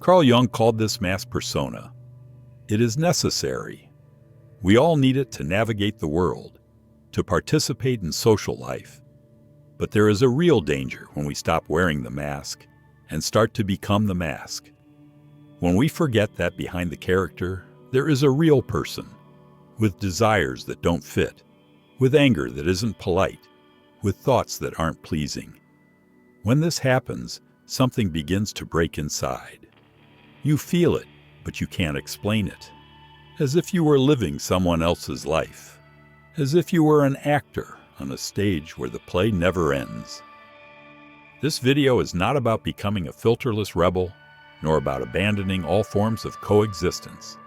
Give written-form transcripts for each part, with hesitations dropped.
Carl Jung called this mask persona. It is necessary. We all need it to navigate the world, to participate in social life. But there is a real danger when we stop wearing the mask and start to become the mask. When we forget that behind the character, there is a real person, with desires that don't fit, with anger that isn't polite, with thoughts that aren't pleasing. When this happens, something begins to break inside. You feel it, but you can't explain it. As if you were living someone else's life. As if you were an actor on a stage where the play never ends. This video is not about becoming a filterless rebel, nor about abandoning all forms of coexistence.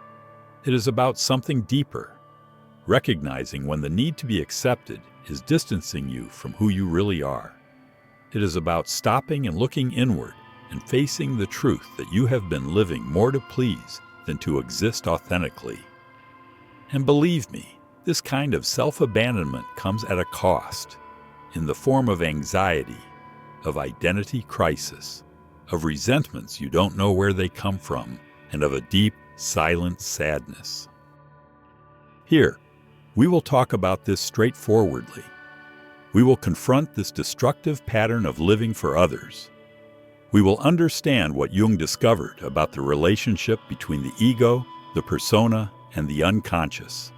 It is about something deeper, recognizing when the need to be accepted is distancing you from who you really are. It is about stopping and looking inward and facing the truth that you have been living more to please than to exist authentically. And believe me, this kind of self-abandonment comes at a cost, in the form of anxiety, of identity crisis, of resentments you don't know where they come from, and of a deep, silent sadness. Here, we will talk about this straightforwardly. We will confront this destructive pattern of living for others. We will understand what Jung discovered about the relationship between the ego, the persona, and the unconscious.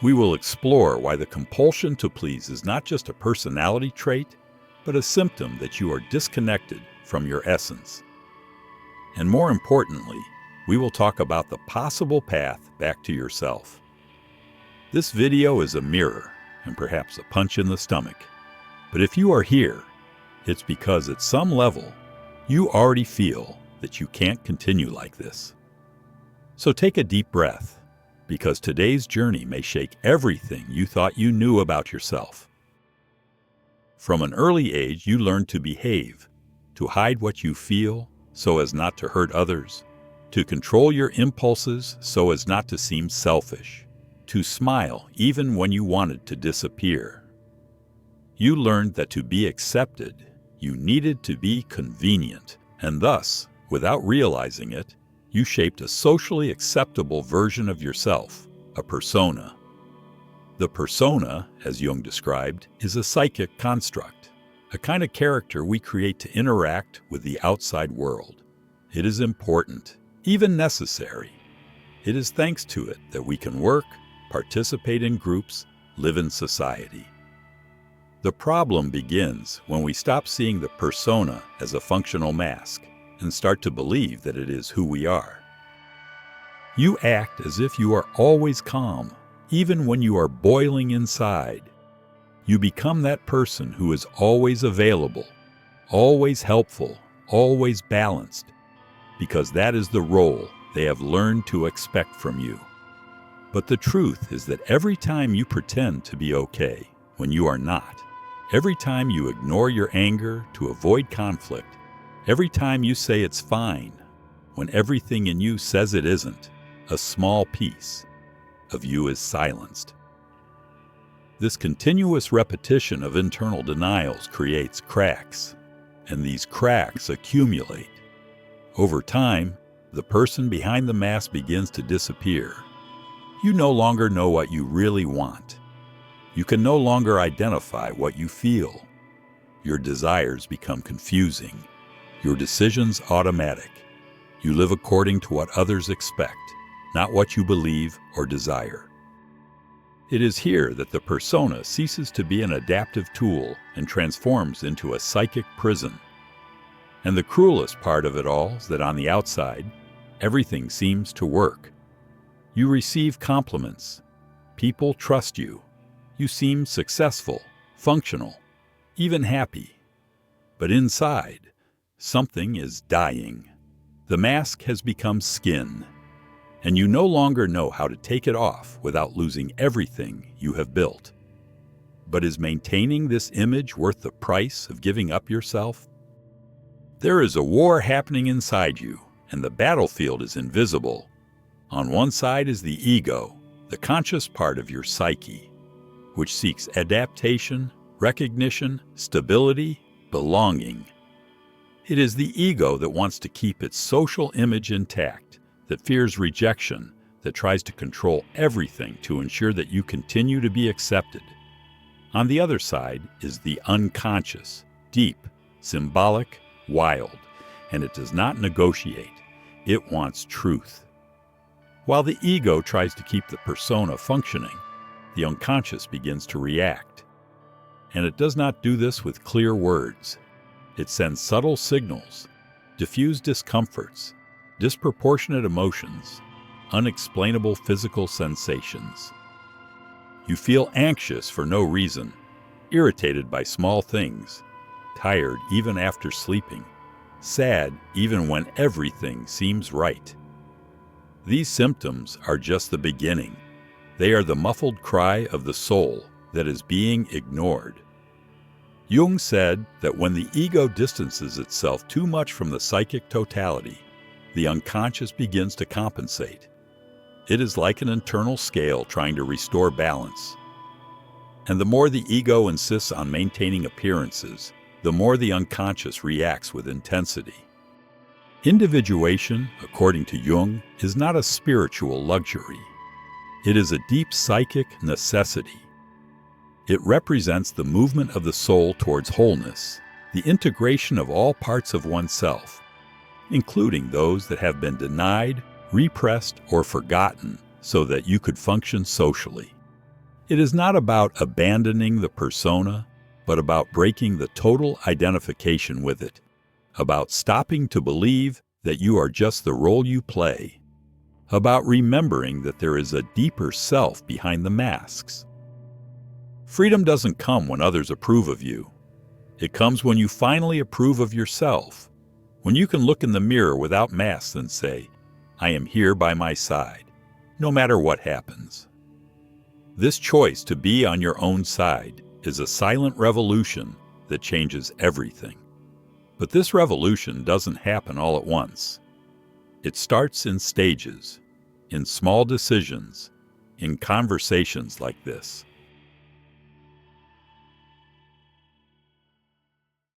We will explore why the compulsion to please is not just a personality trait, but a symptom that you are disconnected from your essence. And more importantly, we will talk about the possible path back to yourself. This video is a mirror and perhaps a punch in the stomach. But if you are here, it's because at some level, you already feel that you can't continue like this. So take a deep breath, because today's journey may shake everything you thought you knew about yourself. From an early age, you learned to behave, to hide what you feel so as not to hurt others, to control your impulses so as not to seem selfish, to smile even when you wanted to disappear. You learned that to be accepted, you needed to be convenient, and thus, without realizing it, you shaped a socially acceptable version of yourself, a persona. The persona, as Jung described, is a psychic construct, a kind of character we create to interact with the outside world. It is important, even necessary. It is thanks to it that we can work, participate in groups, live in society. The problem begins when we stop seeing the persona as a functional mask and start to believe that it is who we are. You act as if you are always calm, even when you are boiling inside. You become that person who is always available, always helpful, always balanced, because that is the role they have learned to expect from you. But the truth is that every time you pretend to be okay when you are not, every time you ignore your anger to avoid conflict, every time you say it's fine when everything in you says it isn't, a small piece of you is silenced. This continuous repetition of internal denials creates cracks, and these cracks accumulate. Over time, the person behind the mask begins to disappear. You no longer know what you really want. You can no longer identify what you feel. Your desires become confusing. Your decisions automatic. You live according to what others expect, not what you believe or desire. It is here that the persona ceases to be an adaptive tool and transforms into a psychic prison. And the cruelest part of it all is that on the outside, everything seems to work. You receive compliments. People trust you. You seem successful, functional, even happy. But inside, something is dying. The mask has become skin, and you no longer know how to take it off without losing everything you have built. But is maintaining this image worth the price of giving up yourself? There is a war happening inside you, and the battlefield is invisible. On one side is the ego, the conscious part of your psyche, which seeks adaptation, recognition, stability, belonging. It is the ego that wants to keep its social image intact, that fears rejection, that tries to control everything to ensure that you continue to be accepted. On the other side is the unconscious, deep, symbolic, wild, and it does not negotiate. It wants truth. While the ego tries to keep the persona functioning, the unconscious begins to react. And it does not do this with clear words. It sends subtle signals, diffuse discomforts, disproportionate emotions, unexplainable physical sensations. You feel anxious for no reason, irritated by small things, tired even after sleeping, sad even when everything seems right. These symptoms are just the beginning. They are the muffled cry of the soul that is being ignored. Jung said that when the ego distances itself too much from the psychic totality, the unconscious begins to compensate. It is like an internal scale trying to restore balance. And the more the ego insists on maintaining appearances, the more the unconscious reacts with intensity. Individuation, according to Jung, is not a spiritual luxury. It is a deep psychic necessity. It represents the movement of the soul towards wholeness, the integration of all parts of oneself, including those that have been denied, repressed, or forgotten, so that you could function socially. It is not about abandoning the persona, but about breaking the total identification with it, about stopping to believe that you are just the role you play, about remembering that there is a deeper self behind the masks. Freedom doesn't come when others approve of you. It comes when you finally approve of yourself, when you can look in the mirror without masks and say, I am here by my side, no matter what happens. This choice to be on your own side is a silent revolution that changes everything. But this revolution doesn't happen all at once. It starts in stages, in small decisions, in conversations like this.